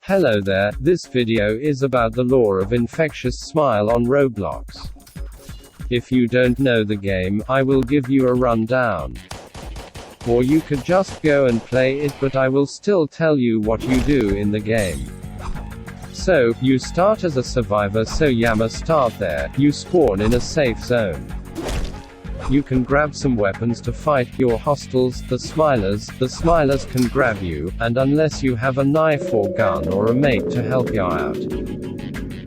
Hello there, this video is about the lore of Infectious Smile on Roblox. If you don't know the game, I will give you a rundown. Or you could just go and play it, but I will still tell you what you do in the game. So, you start as a survivor, so Yama start there, you spawn in a safe zone. You can grab some weapons to fight your hostiles, the smilers can grab you, and unless you have a knife or gun or a mate to help you out,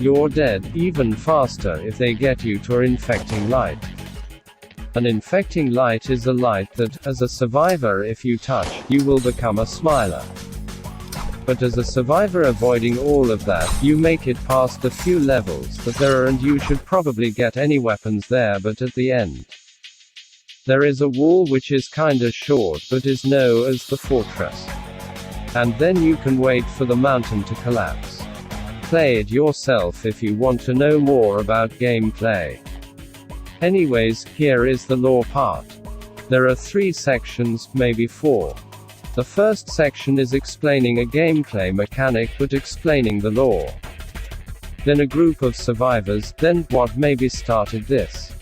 you're dead, even faster if they get you to an infecting light. An infecting light is a light that, as a survivor, if you touch, you will become a smiler. But as a survivor avoiding all of that, you make it past the few levels that there are, and you should probably get any weapons there, but at the end, there is a wall which is kinda short but is known as the fortress. And then you can wait for the mountain to collapse. Play it yourself if you want to know more about gameplay. Anyways, here is the lore part. There are 3 sections, maybe 4. The first section is explaining a gameplay mechanic but explaining the lore. Then a group of survivors, then what maybe started this.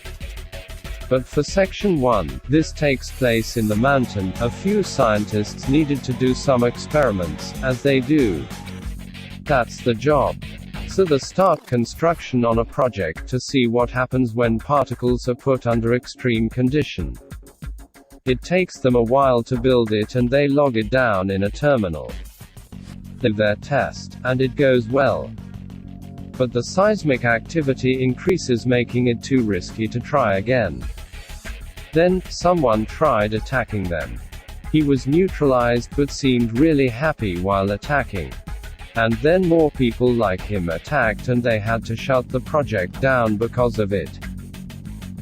But for section 1, this takes place in the mountain. A few scientists needed to do some experiments, as they do. That's the job. So they start construction on a project to see what happens when particles are put under extreme condition. It takes them a while to build it, and they log it down in a terminal. They do their test, and it goes well. But the seismic activity increases, making it too risky to try again. Then, someone tried attacking them. He was neutralized but seemed really happy while attacking. And then more people like him attacked, and they had to shut the project down because of it.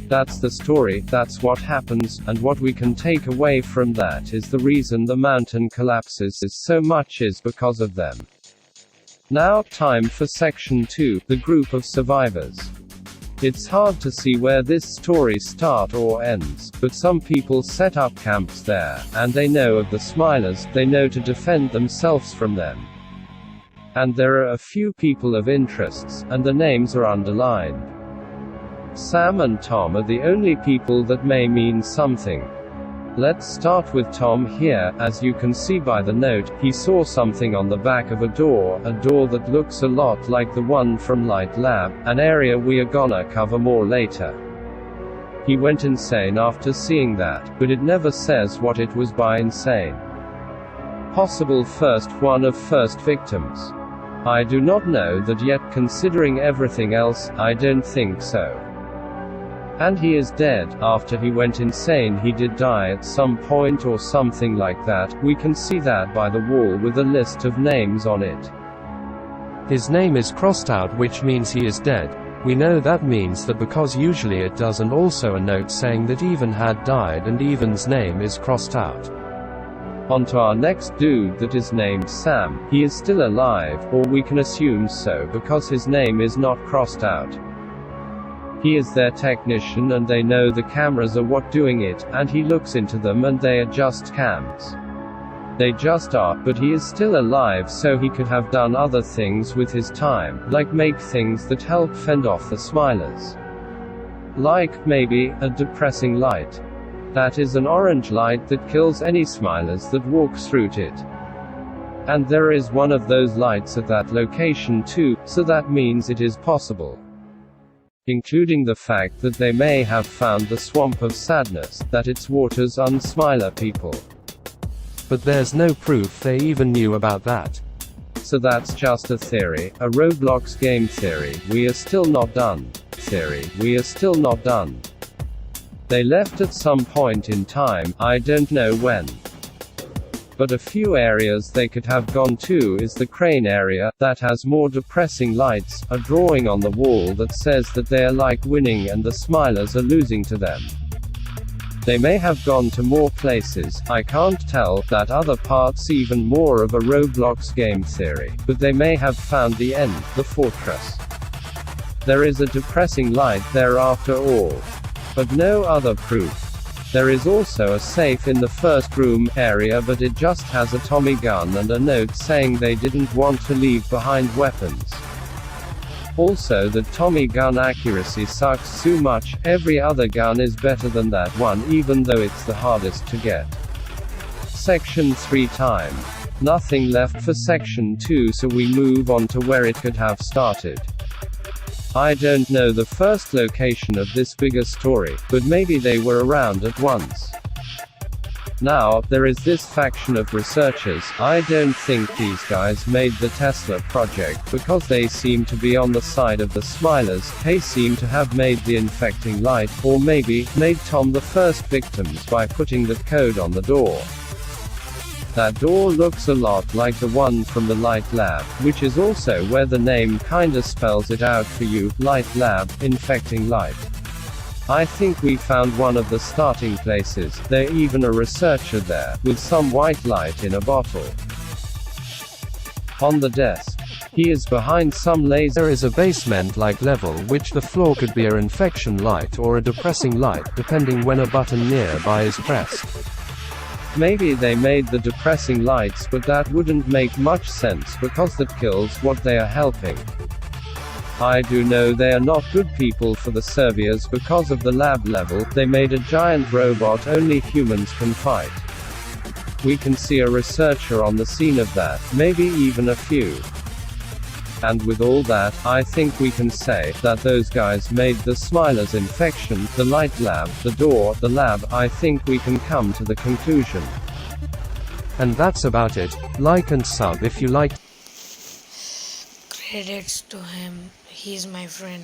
That's the story, that's what happens, and what we can take away from that is the reason the mountain collapses so much is because of them. Now, time for section 2, the group of survivors. It's hard to see where this story starts or ends, but some people set up camps there, and they know of the smilers, they know to defend themselves from them. And there are a few people of interests, and the names are underlined. Sam and Tom are the only people that may mean something. Let's start with Tom here. As you can see by the note, he saw something on the back of a door that looks a lot like the one from Light Lab, an area we are gonna cover more later. He went insane after seeing that, but it never says what it was by insane. Possible first victims. I do not know that yet, considering everything else, I don't think so. And he is dead. After he went insane, he did die at some point or something like that. We can see that by the wall with a list of names on it. His name is crossed out, which means he is dead. We know that means that because usually it does, and also a note saying that Evan had died, and Evan's name is crossed out. On to our next dude that is named Sam. He is still alive, or we can assume so because his name is not crossed out. He is their technician, and they know the cameras are what doing it, and he looks into them and they are just cams. They just are, but he is still alive, so he could have done other things with his time, like make things that help fend off the smilers. Like, maybe, a depressing light. That is an orange light that kills any smilers that walk through it. And there is one of those lights at that location too, so that means it is possible. Including the fact that they may have found the swamp of sadness, that its waters unsmiler people. But there's no proof they even knew about that. So that's just a theory, a Roblox game theory. We are still not done. Theory, we are still not done. They left at some point in time, I don't know when. But a few areas they could have gone to is the crane area, that has more depressing lights, a drawing on the wall that says that they are like winning and the smilers are losing to them. They may have gone to more places, I can't tell. That other part's even more of a Roblox game theory, but they may have found the end, the fortress. There is a depressing light there after all. But no other proof. There is also a safe in the first room area, but it just has a Tommy gun and a note saying they didn't want to leave behind weapons. Also, the Tommy gun accuracy sucks so much. Every other gun is better than that one, even though it's the hardest to get. Section 3 time. Nothing left for section 2, so we move on to where it could have started. I don't know the first location of this bigger story, but maybe they were around at once. Now, there is this faction of researchers. I don't think these guys made the Tesla project, because they seem to be on the side of the smilers. They seem to have made the infecting light, or maybe, made Tom the first victims by putting the code on the door. That door looks a lot like the one from the Light Lab, which is also where the name kinda spells it out for you, Light Lab, infecting light. I think we found one of the starting places. There's even a researcher there, with some white light in a bottle. On the desk. He is behind some laser. There is a basement-like level, which the floor could be an infection light or a depressing light, depending when a button nearby is pressed. Maybe they made the depressing lights, but that wouldn't make much sense because that kills what they are helping. I do know they are not good people for the surveyors because of the lab level. They made a giant robot only humans can fight. We can see a researcher on the scene of that, maybe even a few. And with all that, I think we can say that those guys made the Smiler's infection, the Light Lab, the door, the lab. I think we can come to the conclusion. And that's about it. Like and sub if you like. Credits to him. He's my friend.